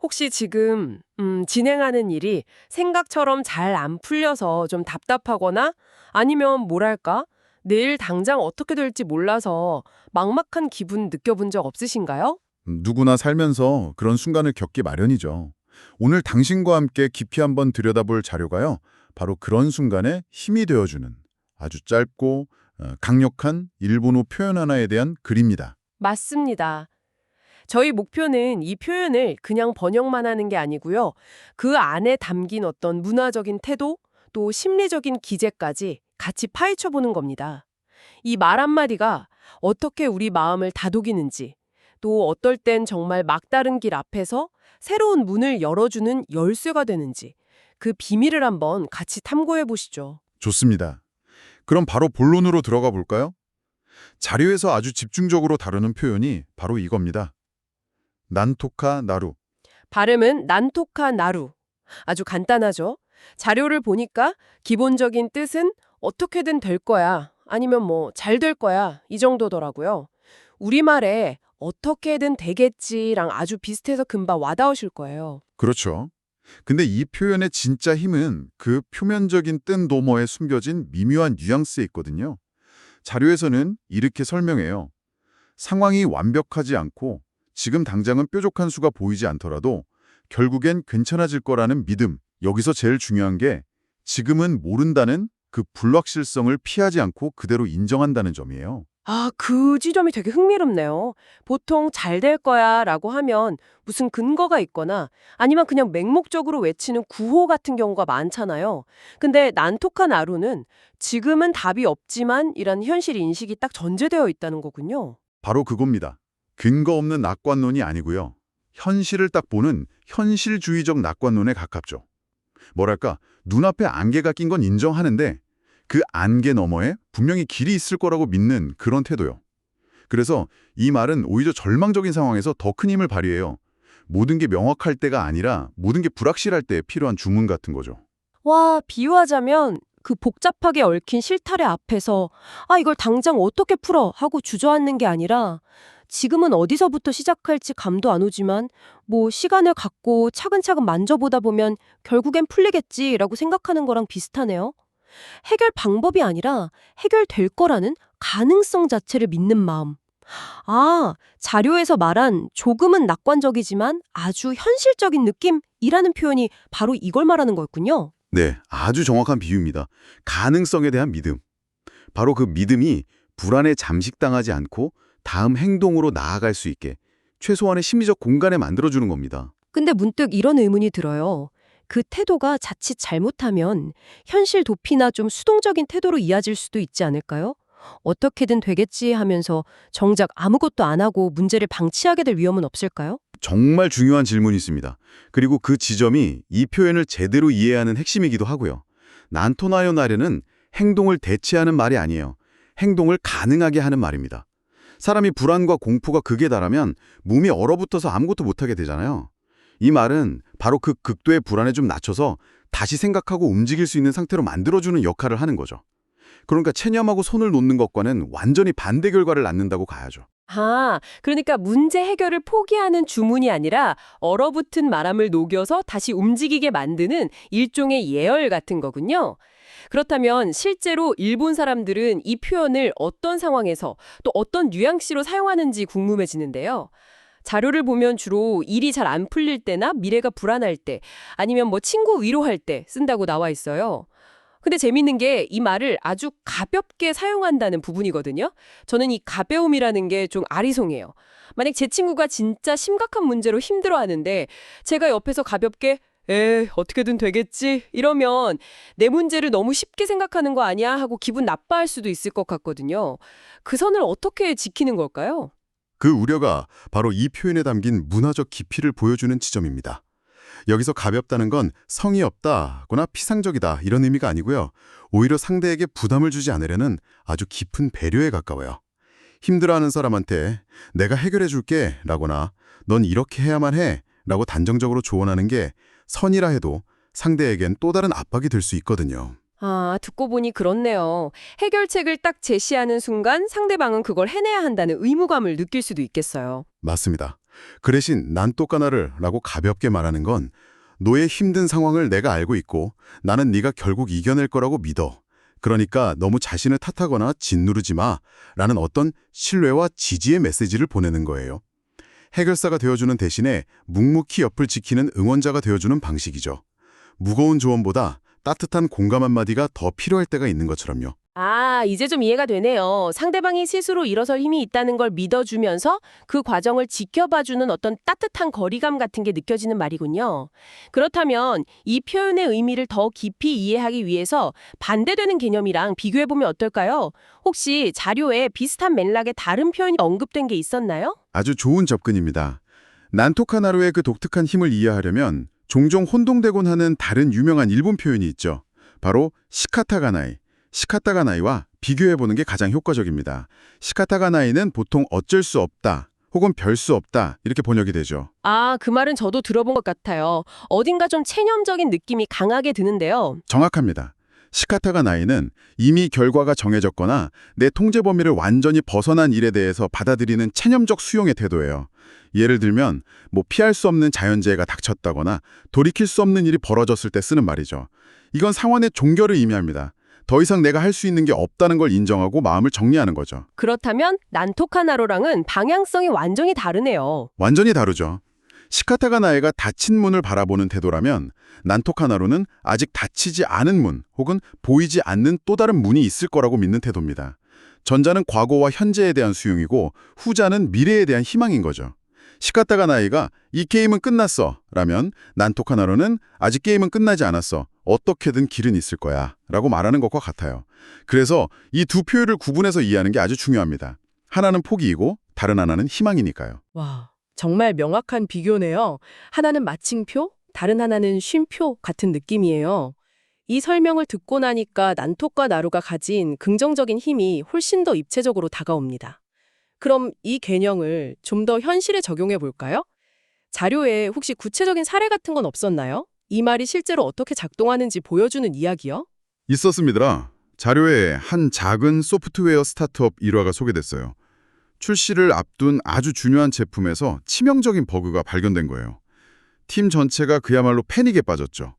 혹시 지금 진행하는 일이 생각처럼 잘 안 풀려서 좀 답답하거나 아니면 뭐랄까? 내일 당장 어떻게 될지 몰라서 막막한 기분 느껴본 적 없으신가요? 누구나 살면서 그런 순간을 겪기 마련이죠. 오늘 당신과 함께 깊이 한번 들여다볼 자료가요. 바로 그런 순간에 힘이 되어주는 아주 짧고 강력한 일본어 표현 하나에 대한 글입니다. 맞습니다. 저희 목표는 이 표현을 그냥 번역만 하는 게 아니고요. 그 안에 담긴 어떤 문화적인 태도, 또 심리적인 기제까지 같이 파헤쳐 보는 겁니다. 이 말 한마디가 어떻게 우리 마음을 다독이는지, 또 어떨 땐 정말 막다른 길 앞에서 새로운 문을 열어주는 열쇠가 되는지, 그 비밀을 한번 같이 탐구해 보시죠. 좋습니다. 그럼 바로 본론으로 들어가 볼까요? 자료에서 아주 집중적으로 다루는 표현이 바로 이겁니다. 난토카 나루. 발음은 난토카 나루. 아주 간단하죠? 자료를 보니까 기본적인 뜻은 어떻게든 될 거야. 아니면 뭐 잘 될 거야. 이 정도더라고요. 우리말에 어떻게든 되겠지랑 아주 비슷해서 금방 와닿으실 거예요. 그렇죠. 근데 이 표현의 진짜 힘은 그 표면적인 뜻 너머에 숨겨진 미묘한 뉘앙스에 있거든요. 자료에서는 이렇게 설명해요. 상황이 완벽하지 않고 지금 당장은 뾰족한 수가 보이지 않더라도 결국엔 괜찮아질 거라는 믿음. 여기서 제일 중요한 게 지금은 모른다는 그 불확실성을 피하지 않고 그대로 인정한다는 점이에요. 아, 그 지점이 되게 흥미롭네요. 보통 잘 될 거야 라고 하면 무슨 근거가 있거나 아니면 그냥 맹목적으로 외치는 구호 같은 경우가 많잖아요. 근데 난톡한 아루는 지금은 답이 없지만 이란 현실 인식이 딱 전제되어 있다는 거군요. 바로 그겁니다. 근거 없는 낙관론이 아니고요. 현실을 딱 보는 현실주의적 낙관론에 가깝죠. 뭐랄까, 눈앞에 안개가 낀 건 인정하는데 그 안개 너머에 분명히 길이 있을 거라고 믿는 그런 태도요. 그래서 이 말은 오히려 절망적인 상황에서 더 큰 힘을 발휘해요. 모든 게 명확할 때가 아니라 모든 게 불확실할 때 필요한 주문 같은 거죠. 와, 비유하자면 그 복잡하게 얽힌 실타래 앞에서 아, 이걸 당장 어떻게 풀어 하고 주저앉는 게 아니라 지금은 어디서부터 시작할지 감도 안 오지만 뭐 시간을 갖고 차근차근 만져보다 보면 결국엔 풀리겠지라고 생각하는 거랑 비슷하네요. 해결 방법이 아니라 해결될 거라는 가능성 자체를 믿는 마음. 아, 자료에서 말한 조금은 낙관적이지만 아주 현실적인 느낌이라는 표현이 바로 이걸 말하는 거였군요. 네, 아주 정확한 비유입니다. 가능성에 대한 믿음. 바로 그 믿음이 불안에 잠식당하지 않고 다음 행동으로 나아갈 수 있게 최소한의 심리적 공간에 만들어주는 겁니다. 근데 문득 이런 의문이 들어요. 그 태도가 자칫 잘못하면 현실 도피나 좀 수동적인 태도로 이어질 수도 있지 않을까요? 어떻게든 되겠지 하면서 정작 아무것도 안 하고 문제를 방치하게 될 위험은 없을까요? 정말 중요한 질문이 있습니다. 그리고 그 지점이 이 표현을 제대로 이해하는 핵심이기도 하고요. 난토나요 나르는 행동을 대체하는 말이 아니에요. 행동을 가능하게 하는 말입니다. 사람이 불안과 공포가 극에 달하면 몸이 얼어붙어서 아무것도 못하게 되잖아요. 이 말은 바로 그 극도의 불안에 좀 낮춰서 다시 생각하고 움직일 수 있는 상태로 만들어주는 역할을 하는 거죠. 그러니까 체념하고 손을 놓는 것과는 완전히 반대 결과를 낳는다고 가야죠. 아, 그러니까 문제 해결을 포기하는 주문이 아니라 얼어붙은 말함을 녹여서 다시 움직이게 만드는 일종의 예열 같은 거군요. 그렇다면 실제로 일본 사람들은 이 표현을 어떤 상황에서 또 어떤 뉘앙스로 사용하는지 궁금해지는데요. 자료를 보면 주로 일이 잘 안 풀릴 때나 미래가 불안할 때 아니면 뭐 친구 위로할 때 쓴다고 나와 있어요. 근데 재밌는 게 이 말을 아주 가볍게 사용한다는 부분이거든요. 저는 이 가벼움이라는 게 좀 아리송해요. 만약 제 친구가 진짜 심각한 문제로 힘들어하는데 제가 옆에서 가볍게 어떻게든 되겠지 이러면 내 문제를 너무 쉽게 생각하는 거 아니야 하고 기분 나빠할 수도 있을 것 같거든요. 그 선을 어떻게 지키는 걸까요? 그 우려가 바로 이 표현에 담긴 문화적 깊이를 보여주는 지점입니다. 여기서 가볍다는 건 성의 없다거나 피상적이다 이런 의미가 아니고요. 오히려 상대에게 부담을 주지 않으려는 아주 깊은 배려에 가까워요. 힘들어하는 사람한테 내가 해결해 줄게 라거나 넌 이렇게 해야만 해 라고 단정적으로 조언하는 게 선이라 해도 상대에겐 또 다른 압박이 될 수 있거든요. 아, 듣고 보니 그렇네요. 해결책을 딱 제시하는 순간 상대방은 그걸 해내야 한다는 의무감을 느낄 수도 있겠어요. 맞습니다. 그 대신 난 똑까나르라고 가볍게 말하는 건 너의 힘든 상황을 내가 알고 있고 나는 네가 결국 이겨낼 거라고 믿어. 그러니까 너무 자신을 탓하거나 짓누르지 마 라는 어떤 신뢰와 지지의 메시지를 보내는 거예요. 해결사가 되어주는 대신에 묵묵히 옆을 지키는 응원자가 되어주는 방식이죠. 무거운 조언보다 따뜻한 공감 한마디가 더 필요할 때가 있는 것처럼요. 아, 이제 좀 이해가 되네요. 상대방이 스스로 일어설 힘이 있다는 걸 믿어주면서 그 과정을 지켜봐주는 어떤 따뜻한 거리감 같은 게 느껴지는 말이군요. 그렇다면 이 표현의 의미를 더 깊이 이해하기 위해서 반대되는 개념이랑 비교해보면 어떨까요? 혹시 자료에 비슷한 맥락의 다른 표현이 언급된 게 있었나요? 아주 좋은 접근입니다. 난토카나루의 그 독특한 힘을 이해하려면 종종 혼동되곤 하는 다른 유명한 일본 표현이 있죠. 바로 시카타가나이. 시카타가나이와 비교해보는 게 가장 효과적입니다. 시카타가나이는 보통 어쩔 수 없다 혹은 별 수 없다 이렇게 번역이 되죠. 아, 그 말은 저도 들어본 것 같아요. 어딘가 좀 체념적인 느낌이 강하게 드는데요. 정확합니다. 시카타가나이는 이미 결과가 정해졌거나 내 통제 범위를 완전히 벗어난 일에 대해서 받아들이는 체념적 수용의 태도예요. 예를 들면 피할 수 없는 자연재해가 닥쳤다거나 돌이킬 수 없는 일이 벌어졌을 때 쓰는 말이죠. 이건 상황의 종결을 의미합니다. 더 이상 내가 할 수 있는 게 없다는 걸 인정하고 마음을 정리하는 거죠. 그렇다면 난토카나로랑은 방향성이 완전히 다르네요. 완전히 다르죠. 시카타가나이가 닫힌 문을 바라보는 태도라면 난토카나루는 아직 닫히지 않은 문 혹은 보이지 않는 또 다른 문이 있을 거라고 믿는 태도입니다. 전자는 과거와 현재에 대한 수용이고 후자는 미래에 대한 희망인 거죠. 시카타가나이가 이 게임은 끝났어 라면 난토카나루는 아직 게임은 끝나지 않았어. 어떻게든 길은 있을 거야 라고 말하는 것과 같아요. 그래서 이 두 표현을 구분해서 이해하는 게 아주 중요합니다. 하나는 포기이고 다른 하나는 희망이니까요. 와, 정말 명확한 비교네요. 하나는 마침표, 다른 하나는 쉼표 같은 느낌이에요. 이 설명을 듣고 나니까 난토과 나루가 가진 긍정적인 힘이 훨씬 더 입체적으로 다가옵니다. 그럼 이 개념을 좀 더 현실에 적용해 볼까요? 자료에 혹시 구체적인 사례 같은 건 없었나요? 이 말이 실제로 어떻게 작동하는지 보여주는 이야기요? 있었습니다. 자료에 한 작은 소프트웨어 스타트업 일화가 소개됐어요. 출시를 앞둔 아주 중요한 제품에서 치명적인 버그가 발견된 거예요. 팀 전체가 그야말로 패닉에 빠졌죠.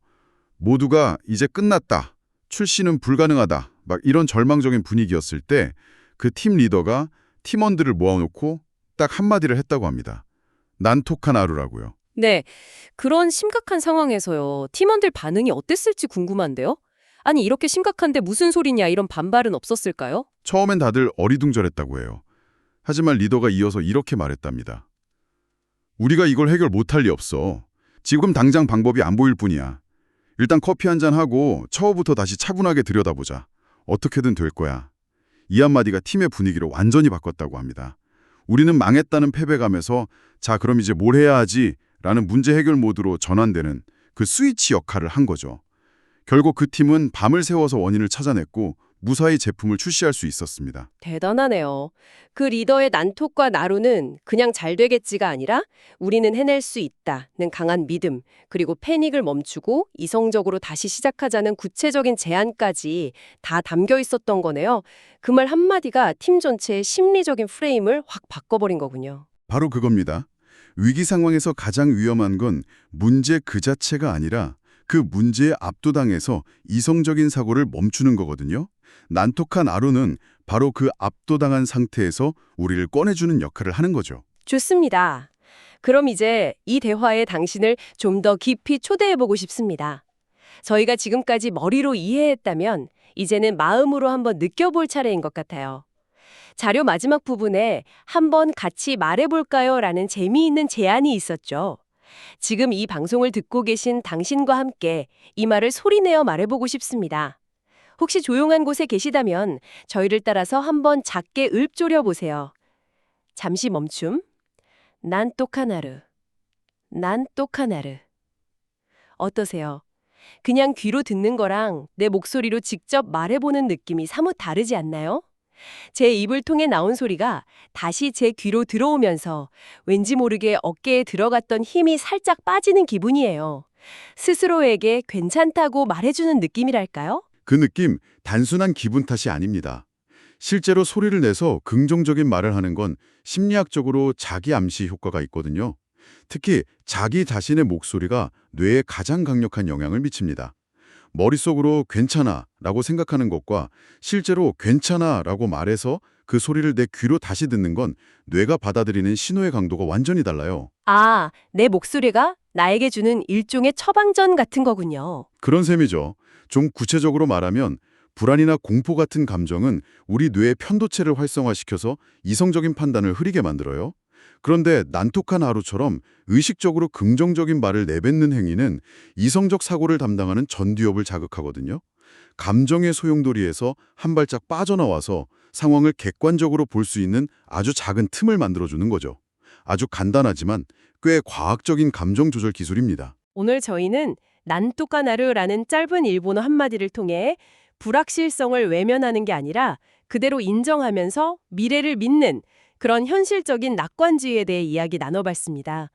모두가 이제 끝났다, 출시는 불가능하다, 막 이런 절망적인 분위기였을 때 그 팀 리더가 팀원들을 모아놓고 딱 한마디를 했다고 합니다. 난토카나루라고요. 네, 그런 심각한 상황에서요. 팀원들 반응이 어땠을지 궁금한데요. 아니, 이렇게 심각한데 무슨 소리냐 이런 반발은 없었을까요? 처음엔 다들 어리둥절했다고 해요. 하지만 리더가 이어서 이렇게 말했답니다. 우리가 이걸 해결 못할 리 없어. 지금 당장 방법이 안 보일 뿐이야. 일단 커피 한잔 하고 처음부터 다시 차분하게 들여다보자. 어떻게든 될 거야. 이 한마디가 팀의 분위기를 완전히 바꿨다고 합니다. 우리는 망했다는 패배감에서 자, 그럼 이제 뭘 해야 하지? 라는 문제 해결 모드로 전환되는 그 스위치 역할을 한 거죠. 결국 그 팀은 밤을 새워서 원인을 찾아냈고 무사히 제품을 출시할 수 있었습니다. 대단하네요. 그 리더의 난톡과 나루는 그냥 잘 되겠지가 아니라 우리는 해낼 수 있다는 강한 믿음, 그리고 패닉을 멈추고 이성적으로 다시 시작하자는 구체적인 제안까지 다 담겨 있었던 거네요. 그 말 한마디가 팀 전체의 심리적인 프레임을 확 바꿔버린 거군요. 바로 그겁니다. 위기 상황에서 가장 위험한 건 문제 그 자체가 아니라 그 문제에 압도당해서 이성적인 사고를 멈추는 거거든요. 난톡한 아루는 바로 그 압도당한 상태에서 우리를 꺼내주는 역할을 하는 거죠. 좋습니다. 그럼 이제 이 대화에 당신을 좀 더 깊이 초대해보고 싶습니다. 저희가 지금까지 머리로 이해했다면 이제는 마음으로 한번 느껴볼 차례인 것 같아요. 자료 마지막 부분에 한번 같이 말해볼까요? 라는 재미있는 제안이 있었죠. 지금 이 방송을 듣고 계신 당신과 함께 이 말을 소리내어 말해보고 싶습니다. 혹시 조용한 곳에 계시다면 저희를 따라서 한번 작게 읊조려 보세요. 잠시 멈춤. 난 똑하나르. 난 똑하나르. 어떠세요? 그냥 귀로 듣는 거랑 내 목소리로 직접 말해보는 느낌이 사뭇 다르지 않나요? 제 입을 통해 나온 소리가 다시 제 귀로 들어오면서 왠지 모르게 어깨에 들어갔던 힘이 살짝 빠지는 기분이에요. 스스로에게 괜찮다고 말해주는 느낌이랄까요? 그 느낌 단순한 기분 탓이 아닙니다. 실제로 소리를 내서 긍정적인 말을 하는 건 심리학적으로 자기 암시 효과가 있거든요. 특히 자기 자신의 목소리가 뇌에 가장 강력한 영향을 미칩니다. 머릿속으로 괜찮아 라고 생각하는 것과 실제로 괜찮아 라고 말해서 그 소리를 내 귀로 다시 듣는 건 뇌가 받아들이는 신호의 강도가 완전히 달라요. 아, 내 목소리가 나에게 주는 일종의 처방전 같은 거군요. 그런 셈이죠. 좀 구체적으로 말하면 불안이나 공포 같은 감정은 우리 뇌의 편도체를 활성화시켜서 이성적인 판단을 흐리게 만들어요. 그런데 난톡한 하루처럼 의식적으로 긍정적인 말을 내뱉는 행위는 이성적 사고를 담당하는 전두엽을 자극하거든요. 감정의 소용돌이에서 한 발짝 빠져나와서 상황을 객관적으로 볼 수 있는 아주 작은 틈을 만들어주는 거죠. 아주 간단하지만 꽤 과학적인 감정 조절 기술입니다. 오늘 저희는 난토카나루라는 짧은 일본어 한마디를 통해 불확실성을 외면하는 게 아니라 그대로 인정하면서 미래를 믿는 그런 현실적인 낙관주의에 대해 이야기 나눠봤습니다.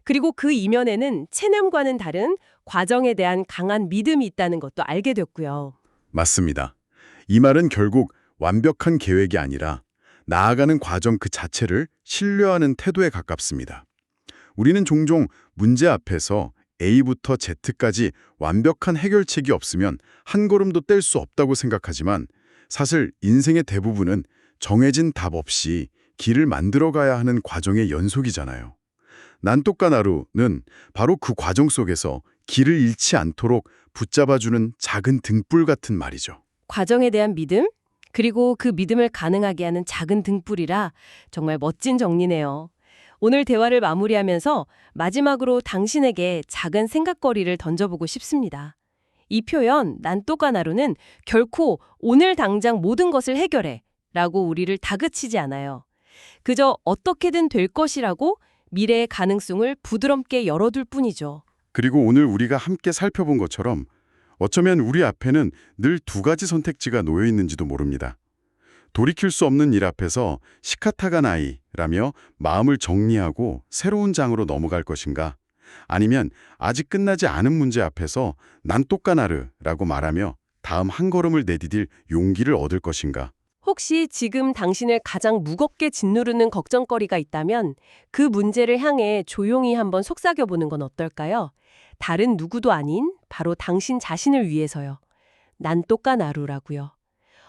그리고 그 이면에는 체념과는 다른 과정에 대한 강한 믿음이 있다는 것도 알게 됐고요. 맞습니다. 이 말은 결국 완벽한 계획이 아니라 나아가는 과정 그 자체를 신뢰하는 태도에 가깝습니다. 우리는 종종 문제 앞에서 A부터 Z까지 완벽한 해결책이 없으면 한 걸음도 뗄 수 없다고 생각하지만 사실 인생의 대부분은 정해진 답 없이 길을 만들어가야 하는 과정의 연속이잖아요. 난토카나루는 바로 그 과정 속에서 길을 잃지 않도록 붙잡아주는 작은 등불 같은 말이죠. 과정에 대한 믿음, 그리고 그 믿음을 가능하게 하는 작은 등불이라 정말 멋진 정리네요. 오늘 대화를 마무리하면서 마지막으로 당신에게 작은 생각거리를 던져보고 싶습니다. 이 표현 난또까나루는 결코 오늘 당장 모든 것을 해결해 라고 우리를 다그치지 않아요. 그저 어떻게든 될 것이라고 미래의 가능성을 부드럽게 열어둘 뿐이죠. 그리고 오늘 우리가 함께 살펴본 것처럼 어쩌면 우리 앞에는 늘 두 가지 선택지가 놓여 있는지도 모릅니다. 돌이킬 수 없는 일 앞에서 시카타가나이라며 마음을 정리하고 새로운 장으로 넘어갈 것인가? 아니면 아직 끝나지 않은 문제 앞에서 난또까나르라고 말하며 다음 한 걸음을 내디딜 용기를 얻을 것인가? 혹시 지금 당신을 가장 무겁게 짓누르는 걱정거리가 있다면 그 문제를 향해 조용히 한번 속삭여보는 건 어떨까요? 다른 누구도 아닌 바로 당신 자신을 위해서요. 난또까나루라고요.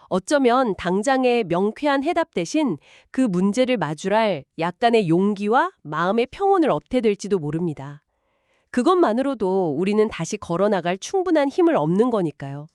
어쩌면 당장의 명쾌한 해답 대신 그 문제를 마주할 약간의 용기와 마음의 평온을 얻게 될지도 모릅니다. 그것만으로도 우리는 다시 걸어나갈 충분한 힘을 얻는 거니까요.